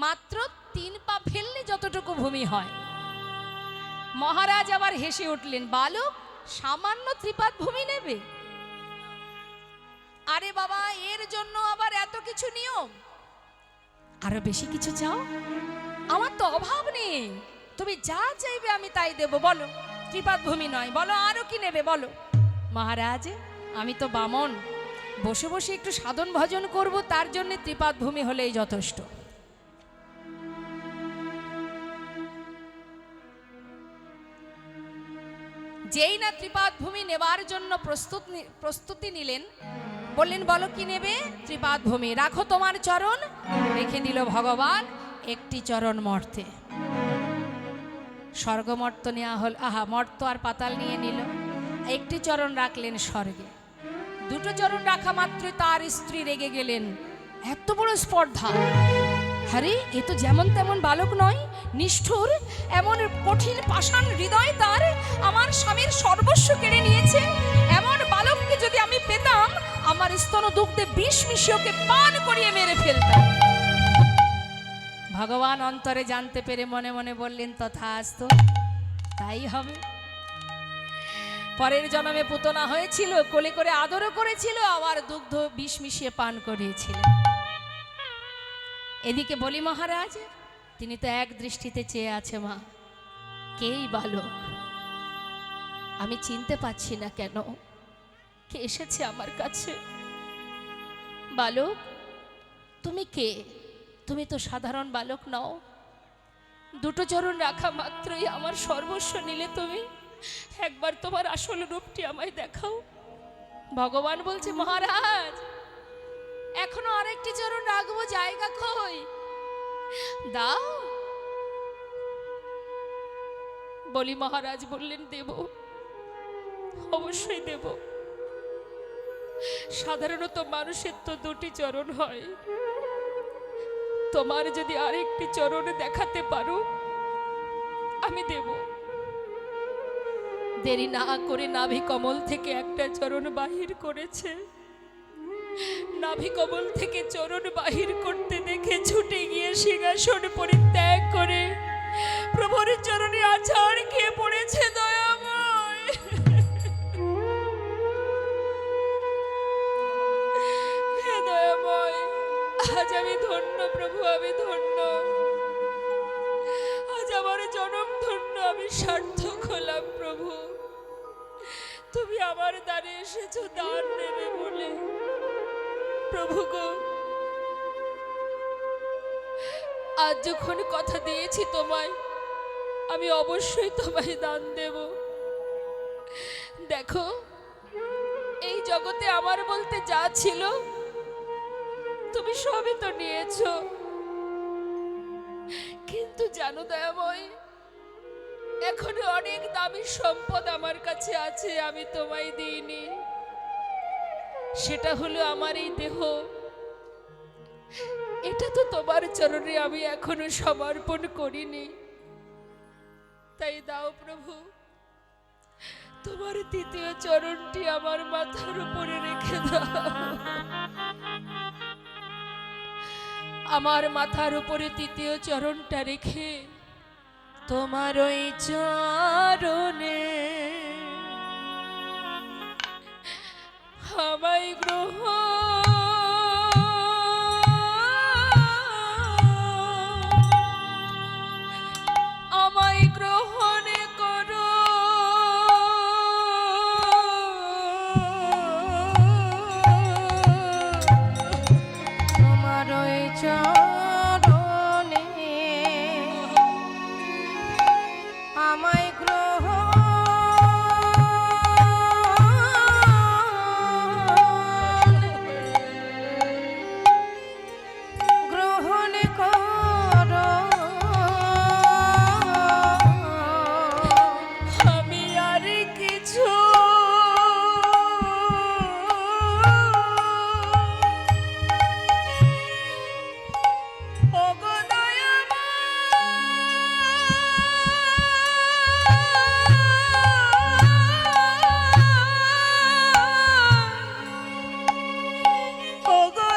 S1: মাত্র 3 পা ফেললে যতটুকু ভূমি হয়। মহারাজ আবার হেসে উঠলেন, বালক সামান্য ত্রিপাদ ভূমি নেবে? আরে বাবা, এর জন্য আবার এত কিছু নিয়ম? আরো বেশি কিছু চাও? আমার তো অভাব নেই, তুমি যা চাইবে আমি তাই দেব। বলো, ত্রিপাদ ভূমি নয়, বলো আরো কি নেবে বলো। মহারাজ আমি তো বামন, বসে বসে একটু সাধন ভজন করব, তার জন্য ত্রিপাদ ভূমি হলেই যথেষ্ট। যেই না ত্রিপাদ ভূমি নেবার জন্য প্রস্তুতি নিলেন, বললেন বলো কি নেবে? ত্রিপাদ ভূমি। রাখো তোমার চরণ। রেখে দিল ভগবান একটি চরণ মর্তে। স্বর্গমর্ত নেওয়া হল, আহা, মর্ত আর পাতাল নিয়ে নিল। একটি চরণ রাখলেন স্বর্গে। 2টো চরণ রাখা মাত্রই তার স্ত্রী রেগে গেলেন। এত বড় স্পর্ধা! আরে এ তো যেমন তেমন বালক নয়, নিষ্ঠুর, এমন কঠিন পাষাণ হৃদয় তার, আমার স্বামীর সর্বস্ব কেড়ে নিয়েছে। এমন বালককে যদি আমি পেতাম, আমার স্তন দুগ্ধে বিষ মিশিয়ে ওকে পান করিয়ে মেরে ফেলতাম। ভগবান অন্তরে জানতে পেরে মনে মনে বললেন, তথাস্তু, তাই হবে। পরের জন্মে পুতনা হয়েছিল, কোলে করে আদরও করেছিল, আবার দুগ্ধ বিষ মিশিয়ে পান করিয়েছিল। এদিকে বলি মহারাজ, তিনি তো এক দৃষ্টিতে চেয়ে আছে, মা কেই বালক, আমি চিনতে পাচ্ছি না কেন কে এসেছে আমার কাছে। বালক তুমি কে? তুমি তো সাধারণ বালক নও। 2টো চরণ রাখা মাত্রই আমার সর্বস্ব নিলে তুমি। একবার তোমার আসল রূপটি আমায় দেখাও। ভগবান বলছে, মহারাজ এখনো আরেকটি চরণ রাখবো, জায়গা কই, দাও। বলি মহারাজ বললেন, দেব, অবশ্যই দেব। সাধারণত মানুষের তো 2টি চরণ হয়, তোমার যদি আরেকটি চরণ দেখাতে পারো আমি দেব। দেরি না করে নাভি কমল থেকে একটা চরণ বাহির করেছে। নাভি কমল থেকে চরণ বাহির করতে দেখে ছুটে গিয়ে সিংহাসন পরিত্যাগ করে প্রভুর চরণে আছাড় খেয়ে পড়েছে দয়াময়। হে দয়াময়, আজ আমি ধন্য প্রভু, আমি ধন্য। আজ আমার জনম ধন্য, আমি সার্থক হলাম প্রভু। তুমি আমার দ্বারে এসেছো দান নেবে বলে। প্রভু গো, আজ যখন কথা দিয়েছি তোমায়, আমি অবশ্যই তোমায় দান দেব। দেখো, এই জগতে আমার বলতে যা ছিল তুমি সবই তো নিয়েছো, কিন্তু জানো দয়াময়, এখনো অনেক দামি সম্পদ আমার কাছে আছে, আমি তোমায় দিইনি। সেটা হলো আমার এই দেহ। এটা তো তোমার চরণে আমি এখনো সমর্পণ করিনি। তাই দাও প্রভু, তোমার তৃতীয় চরণটি আমার মাথার উপরে রেখে দাও। আমার মাথার উপরে তৃতীয় চরণটা রেখে তোমার ওই চরণে আমায় গ্রহণ করো।
S2: তোমার ওই চরণে আমায় গ্রহণ করো।
S1: আমি আর কিছু ওগো দয়াময়, ওগো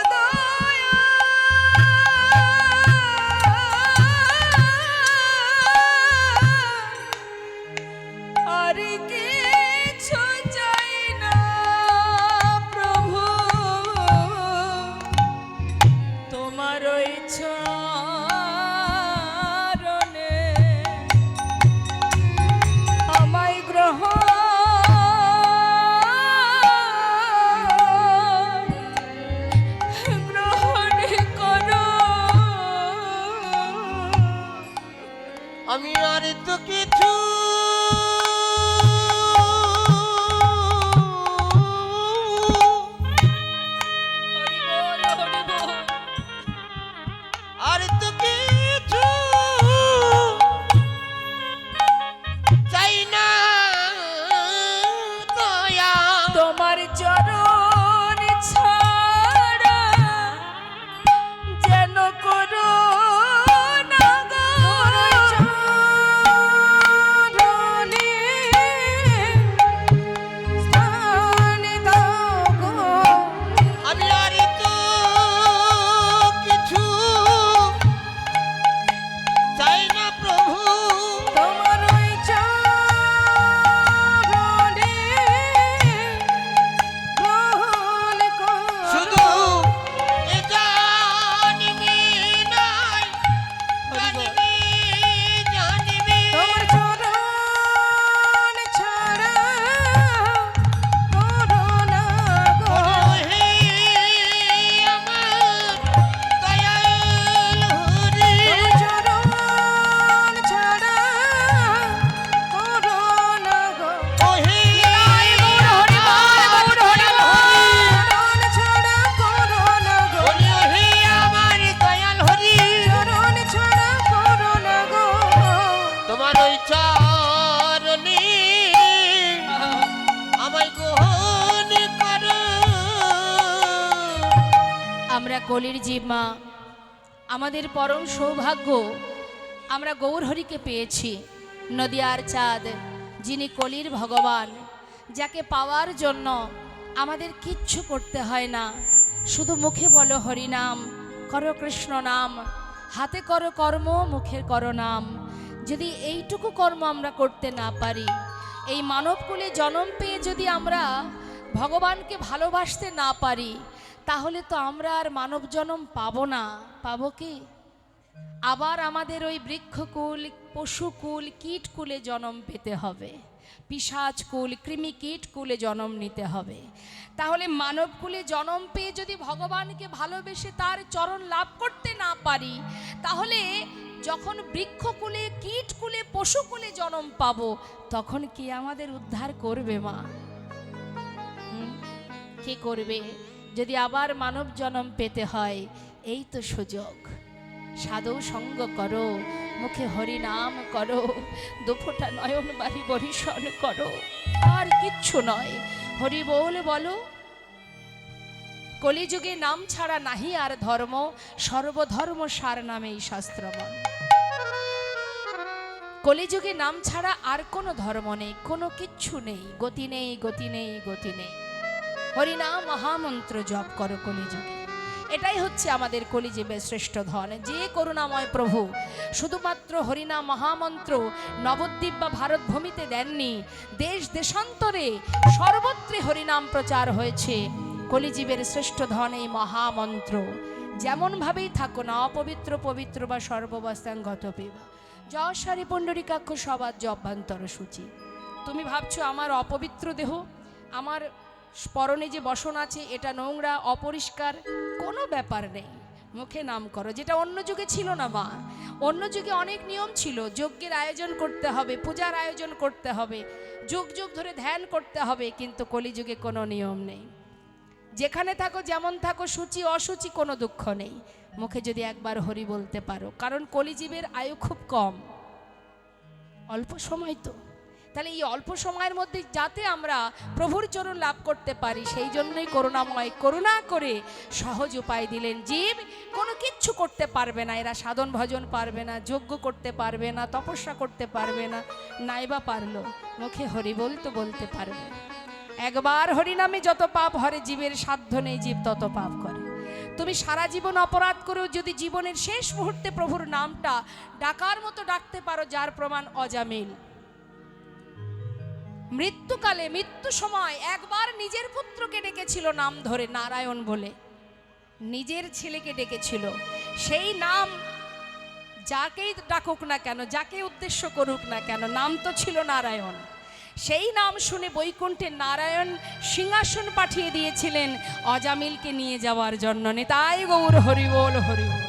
S1: আর কিছু চাই না প্রভু, তোমার ওই চরণে আমায় গ্রহণ করো।
S3: আমি আর তো কিছু
S1: হরি বল, হরি বল।
S3: আর তো কিছু চাই না দয়া।
S1: তোমার চরণ ছাড়া যেন করো না গো।
S2: চরণে স্থান দাও গো।
S3: আমি আর তো কিছু চাই না প্রভু।
S2: তোমার ওই চরণে গ্রহণ করো।
S3: শুধু এ জানিবি নাই, জানিবি জানিবি
S2: তোমার চরণ ছাড়া করো না গো।
S3: হে আমার দয়াল হরি।
S2: তোমার চরণ ছাড়া করো না গো।
S3: ও হে
S2: চরণ ছাড়া করো না গো।
S3: হরি হে আমার দয়াল হরি।
S2: চরণ ছাড়া করো না গো।
S3: তোমার ওই চরণে আমায় গ্রহণ করো।
S1: আমরা কলির জীব মা, আমাদের পরম সৌভাগ্য আমরা গৌরহরিকে পেয়েছি, নদিয়ার চাঁদ, যিনি কলির ভগবান, যাকে পাওয়ার জন্য আমাদের কিচ্ছু করতে হয় না। শুধু মুখে বলো হরি নাম, করো কৃষ্ণ নাম, হাতে করো কর্ম, মুখে করো নাম। যদি এইটুকু কর্ম আমরা করতে না পারি, এই মানবকুলে জন্ম পেয়ে যদি আমরা ভগবানকে ভালোবাসতে না পারি, তাহলে তো আমরা আর মানব জন্ম পাবো না। পাবো কি? আবার আমাদের ওই বৃক্ষকুল, পশুকুল, কীটকুলে জন্ম পেতে হবে, পিশাচকুল, কৃমি কীটকুলে জন্ম নিতে হবে। তাহলে মানবকুলে জন্ম পেয়ে যদি ভগবানকে ভালোবেসে তার চরণ লাভ করতে না পারি, তাহলে যখন বৃক্ষকুলে, কীটকুলে, পশুকুলে জন্ম পাবো, তখন কি আমাদের উদ্ধার করবে মা? কে করবে? যদি আবার মানব জন্ম পেতে হয়, এই তো সুযোগ। সাধু সঙ্গ করো, মুখে হরি নাম করো, দুফোঁটা নয়ন বাড়ি বরিশন করো, আর কিচ্ছু নয়। হরি বলো। কলিযুগে নাম ছাড়া নাহি আর ধর্ম, সর্বধর্ম সার নামেই শাস্ত্রমন। কলিযুগে নাম ছাড়া আর কোনো ধর্ম নেই, কোনো কিচ্ছু নেই, গতি নেই, গতি নেই, গতি নেই। হরিনাম মহামন্ত্র জপ করো কলিযুগে। এটাই হচ্ছে আমাদের কলিযুগের শ্রেষ্ঠ ধন। যে করুণাময় প্রভু শুধুমাত্র হরিনাম মহামন্ত্র নবদ্বীপ বা ভারত ভূমিতে দেননি, দেশ দেশান্তরে সর্বত্রে হরিনাম প্রচার হয়েছে। কলিযুগের শ্রেষ্ঠ ধন এই মহামন্ত্র। যেমনভাবেই থাকো না, অপবিত্র পবিত্র বা সর্ববস্থাঙ্গত পিবা যশারি পুণ্ডরিকাক্ষ সবার জবান্তর সূচি। তুমি ভাবছো আমার অপবিত্র দেহ, আমার পরনে যে বসন আছে এটা নোংরা অপরিষ্কার, কোনো ব্যাপার নেই। মুখে নাম করো, যেটা অন্য যুগে ছিল না মা। অন্য যুগে অনেক নিয়ম ছিল, যজ্ঞের আয়োজন করতে হবে, পূজার আয়োজন করতে হবে, যুগ যুগ ধরে ধ্যান করতে হবে, কিন্তু কলিযুগে কোনো নিয়ম নেই। যেখানে থাকো যেমন থাকো, সূচি অসুচি কোনো দুঃখ নেই। মুখে যদি একবার হরি বলতে পারো, কারণ কলিজীবের আয়ু খুব কম, অল্প সময় তো। তাহলে এই অল্প সময়ের মধ্যে যাতে আমরা প্রভুর চরণ লাভ করতে পারি, সেই জন্যই করুণাময় করুণা করে সহজ উপায় দিলেন। জীব কোনো কিচ্ছু করতে পারবে না, এরা সাধন ভজন পারবে না, যজ্ঞ করতে পারবে না, তপস্যা করতে পারবে না, নাইবা পারলো মুখে হরি বলতে পারবে। একবার হরিনামে যত পাপ হরে, জীবের সাধ্য নেই, জীব তত পাপ করে। তুমি সারা জীবন অপরাধ করেও যদি জীবনের শেষ মুহূর্তে প্রভুর নামটা ডাকার মতো ডাকতে পারো, যার প্রমাণ অজামিল। মৃত্যুকালে মৃত্যু সময় একবার নিজের পুত্রকে ডেকেছিল নাম ধরে, নারায়ণ বলে নিজের ছেলেকে ডেকেছিল। সেই নাম যাকেই ডাকুক না কেন, যাকে উদ্দেশ্য করুক না কেন, নাম তো ছিল নারায়ণ। সেই নাম শুনে বৈকুণ্ঠে নারায়ণ সিংহাসন পাঠিয়ে দিয়েছিলেন অজামিলকে নিয়ে যাওয়ার জন্য। নিতাই গৌর হরিবোল হরিবোল।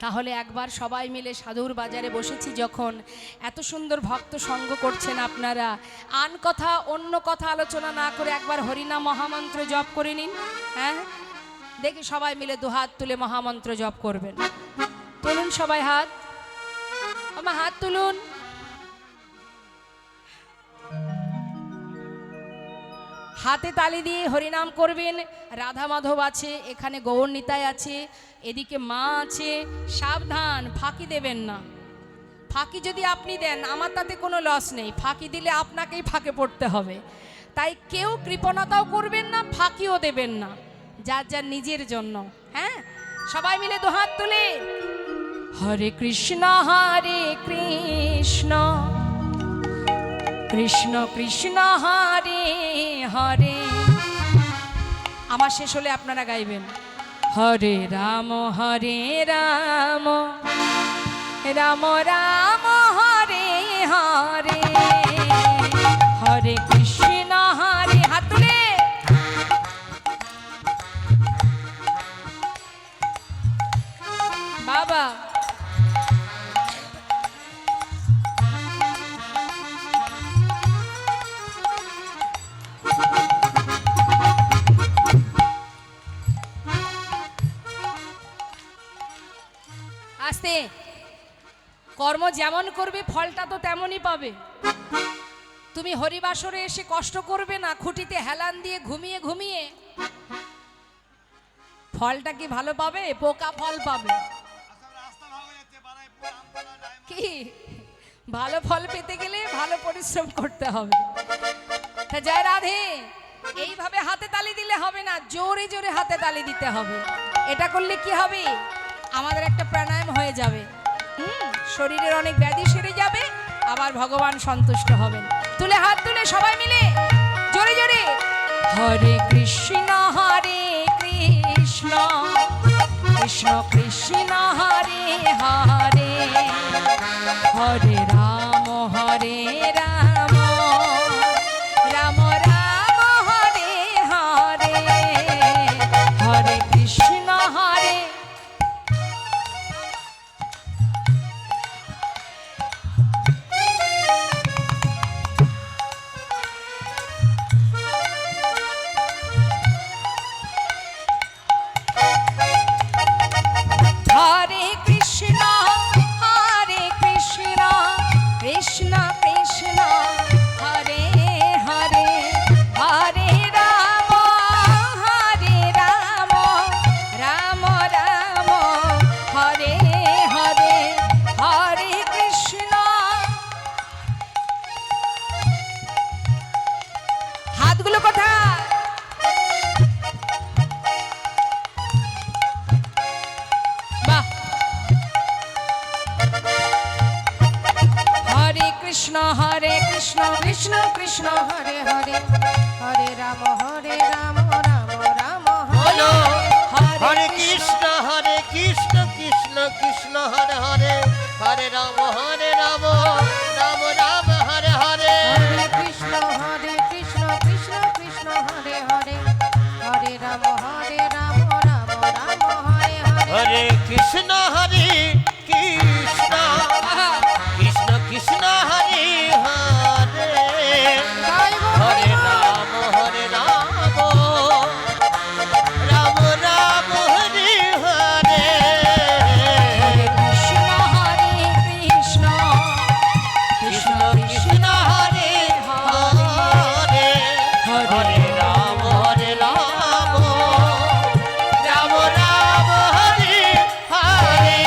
S1: তাহলে একবার সবাই মিলে সাধুর বাজারে বসেছি যখন, এত সুন্দর ভক্ত সঙ্গ করছেন আপনারা, আন কথা অন্য কথা আলোচনা না করে একবার হরিনাম মহামন্ত্র জপ করে নিন। হ্যাঁ, দেখি সবাই মিলে দুহাত তুলে মহামন্ত্র জপ করবেন। তুলুন সবাই হাত, আমার হাত তুলুন। হাতে তালি দিয়ে হরিনাম করবেন। রাধা মাধব আছে, এখানে গৌর নিতাই আছে, এদিকে মা আছে। সাবধান, ফাঁকি দেবেন না। ফাঁকি যদি আপনি দেন আমার তাতে কোনো লস নেই, ফাঁকি দিলে আপনাকেই ফাঁকে পড়তে হবে। তাই কেউ কৃপণতাও করবেন না, ফাঁকিও দেবেন না, যার যার নিজের জন্য। হ্যাঁ, সবাই মিলে দুহাত তুলে হরে কৃষ্ণ কৃষ্ণ কৃষ্ণ হরে হরে। আমার শেষ হলে আপনারা গাইবেন হরে রাম রাম রাম হরে হরে, হরে কৃষ্ণ হরে। হাত তুলে বাবা। আস্তে, কর্ম যেমন করবে ফলটা তো তেমনই পাবে। তুমি হরিবাসরে এসে কষ্ট করবে না, খুঁটিতে হেলান দিয়ে ঘুমিয়ে ঘুমিয়ে, ফলটা কি ভালো পাবে? পোকা ফল পাবে। কি ভালো ফল পেতে গেলে ভালো পরিশ্রম করতে হবে। তা জয় রাধে। এইভাবে হাতে তালি দিলে হবে না, জোরে জোরে হাতে তালি দিতে হবে। এটা করলে কি হবে? আমাদের একটা প্রাণায়াম হয়ে যাবে, শরীরের অনেক ব্যাধি সেরে যাবে, আবার ভগবান সন্তুষ্ট হবেন। তুলে হাত তুলে সবাই মিলে জোরে জোরে হরে কৃষ্ণ কৃষ্ণ কৃষ্ণ হরে হরে, হরে রাম রাম রাম হরে হরে, হরে কৃষ্ণ হরে। দুধগুলো কোথায়? বাহ! হরে কৃষ্ণ কৃষ্ণ
S2: কৃষ্ণ কৃষ্ণ হরে হরে হরে রাম রাম রাম
S3: বলো
S2: হরে
S3: হরে কৃষ্ণ কৃষ্ণ কৃষ্ণ হরে হরে হরে রাম রাম রাম হরে হরে
S2: হরে কৃষ্ণ কৃষ্ণ কৃষ্ণ হরে হরে হরে রাম রাম রাম হরে হরে
S3: হরে কৃষ্ণ কৃষ্ণ কৃষ্ণ কৃষ্ণ হরে হরে
S2: গাইব
S3: হরে রাম রাম রাম রাম হরে হরে
S1: কৃষ্ণ কৃষ্ণ
S3: কৃষ্ণ কৃষ্ণ হরে হরে হরে রাম রাম রাম রাম হরে হরে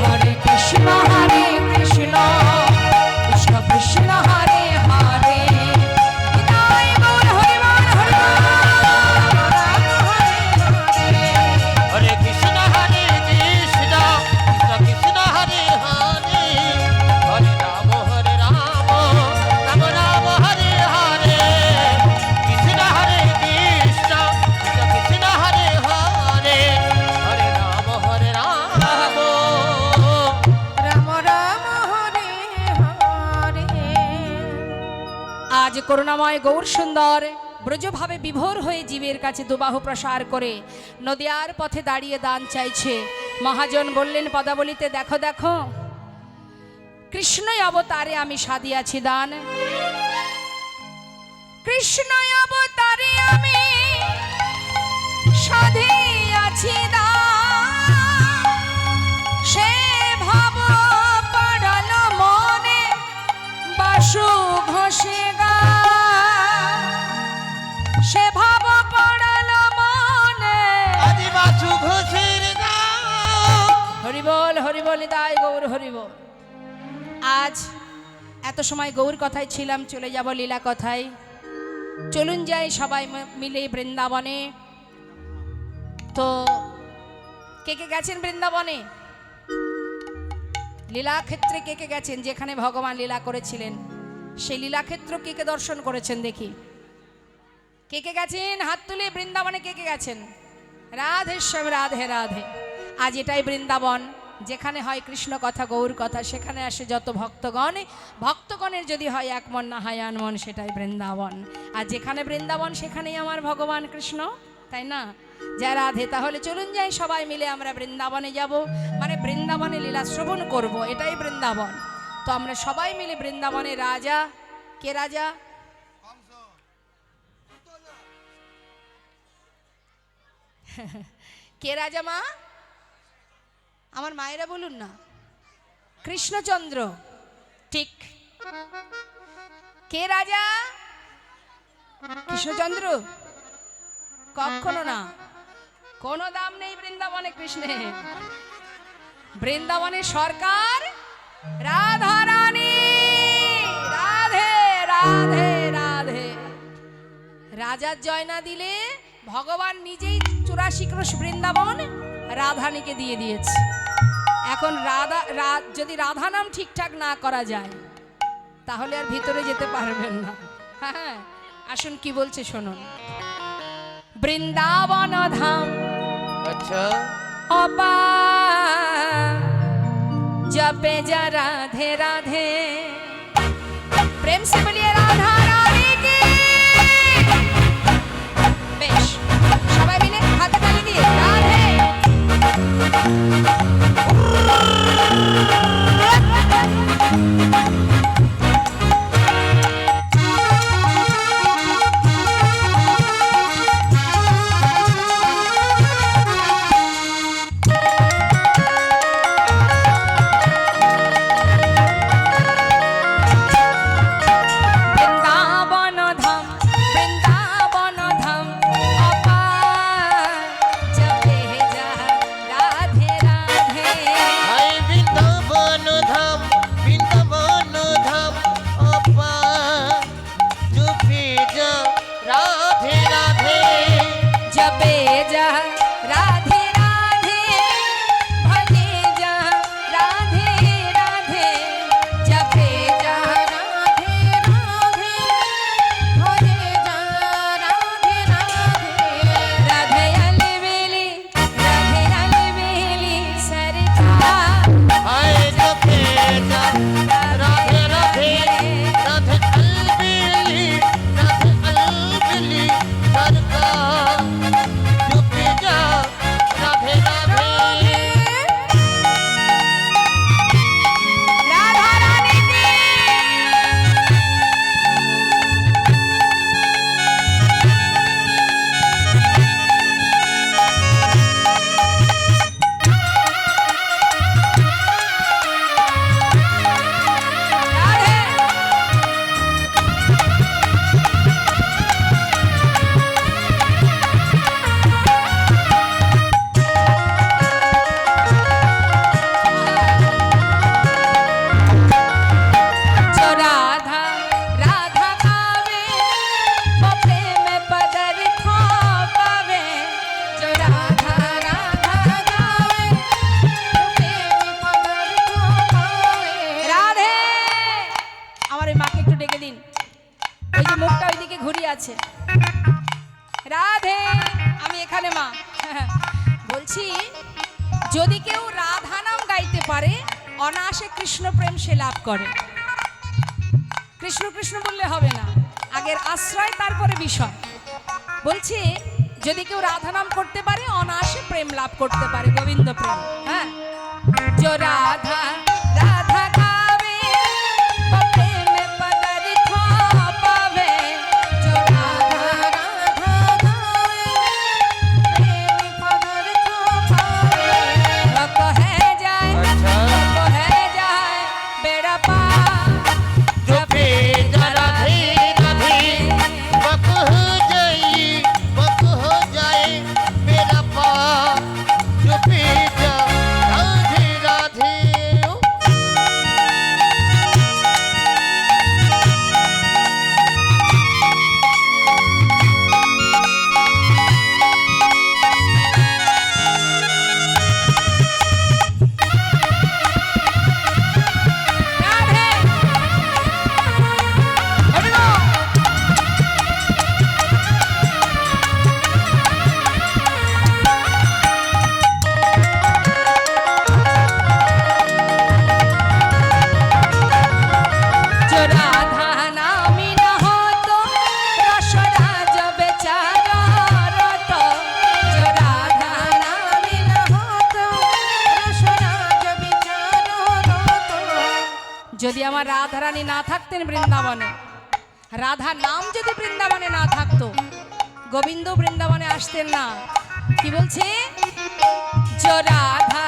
S1: হরে কৃষ্ণ কৃষ্ণ কৃষ্ণ কৃষ্ণ হরে হরে নিতাই গৌর হরি বল হরি বল।
S3: হরে কৃষ্ণ কৃষ্ণ কৃষ্ণ হরে হরে হরে রাম রাম রাম হরে হরে কৃষ্ণ কৃষ্ণ কৃষ্ণ হরে হরে হরে রাম রাম
S2: রাম রাম হরে হরে
S1: আজ করুণাময় গৌর সুন্দর ব্রজভাবে বিভোর হয়ে জীবের কাছে দুবাহু প্রসার করে নদিয়ার পথে দাঁড়িয়ে দান চাইছে। মহাজন বললেন পদাবলিতে, দেখো দেখো কৃষ্ণই অবতারে আমি সাদিয়াছি দান, কৃষ্ণই অবতারে আমি সাধিয়াছি দান। সে ভাব পড়ালো মনে বাসু ঘষে গা, সে ভাব পড়ালো মনে।
S3: আদিবাসু ঘোষের গাও
S1: হরিবল হরিবল নিতাই গৌর হরিবল। আজ এত সময় গৌর কথায় ছিলাম, চলে যাব লীলা কথায়। চলুন যাই সবাই মিলে বৃন্দাবনে। তো কে কে গেছেন বৃন্দাবনে? লীলাক্ষেত্রে কে কে গেছেন? যেখানে ভগবান লীলা করেছিলেন সেই লীলাক্ষেত্র কে কে দর্শন করেছেন দেখি? কে কে গেছেন হাত তুলে? বৃন্দাবনে কে কে গেছেন? রাধেশ্যাম রাধে রাধে। আজ এটাই বৃন্দাবন, যেখানে হয় কৃষ্ণ কথা গৌর কথা, সেখানে আসে যত ভক্তগণ। ভক্তগণের যদি হয় এক মন না হয় আন মন, সেটাই বৃন্দাবন। আর যেখানে বৃন্দাবন সেখানেই আমার ভগবান কৃষ্ণ, তাই না? জয় রাধে। তাহলে চলুন যাই সবাই মিলে আমরা বৃন্দাবনে যাব, মানে বৃন্দাবনে লীলা শ্রবণ করব, এটাই বৃন্দাবন। তো আমরা সবাই মিলে বৃন্দাবনে রাজা, কে রাজা? কে রাজা মা? আমার মায়েরা বলুন না। কৃষ্ণচন্দ্র, ঠিক। কে রাজা? কৃষ্ণচন্দ্র? কখনো না, কোনো দাম নেই বৃন্দাবনে কৃষ্ণের। বৃন্দাবনের সরকার রাধা রানী। রাধে রাধে রাধে। রাজার জয় না দিলে ভগবান নিজেই 84 ক্রোশ বৃন্দাবন রাধানীকে দিয়ে দিয়েছে। এখন যদি রাধা নাম ঠিকঠাক না করা যায় তাহলে আর ভিতরে যেতে পারবেন না। হ্যাঁ, আসুন কি বলছে শুনুন। বৃন্দাবন ধাম
S3: আচ্ছা
S1: অপা जपे जा राधे राधे। प्रेम से बोलिए राधा रानी की। बेश सबाई मिले हाथ ताली दिए राधे।
S3: রাধে রাধে
S1: जपे जा राधे राधे भजे जा राधे राधे जपे जा
S2: राधे राधे हरे जा राधे राधे
S1: राधे अलबेली सरकार
S3: हाय जपे जा राधे राधे राधे अलबेली सरकार जपे जा राधे राधे
S1: राधा रानी की राधे जो राधा राधा गावे वो प्रेम पदार्थ पावे जो राधा राधा गावे
S2: प्रेम पदार्थ पावे
S1: রাধে আমার এই মাকে একটু ডেকে দিন ওই যে মুখটা ওইদিকে ঘুরিয়ে আছে রাধে আমি এখানে মা বলছি যদি কেউ রাধা নাম গাইতে পারে অনায়াসে কৃষ্ণ প্রেম সে লাভ করে কৃষ্ণ কৃষ্ণ বললে হবে না আগের আশ্রয় তারপরে বিষয় বলছি যদি কেউ রাধা নাম করতে পারে অনায়াসে প্রেম লাভ করতে পারে গোবিন্দ প্রেম হ্যাঁ जो राधा राधा गावे वो प्रेम पदार्थ पावे जो राधा
S2: राधा गावे प्रेम पदार्थ पावे
S1: वो कहे जाए
S3: अच्छा।
S1: वो कहे जाए बेड़ा पार
S3: जपे जा राधे राधे बक हो जाए मेरा पार जपे जा राधे राधे
S1: राधे हरिओ जो राधा नामी न हो तो रसराज बेचारा रत जो राधा नामी न हो तो
S2: रसराज बिचारो रोतो
S1: যদি আমার রাধা রানী না থাকতেন বৃন্দাবনে রাধা নাম যদি বৃন্দাবনে না থাকতো গোবিন্দ বৃন্দাবনে আসতেন না কি বলছে जो राधा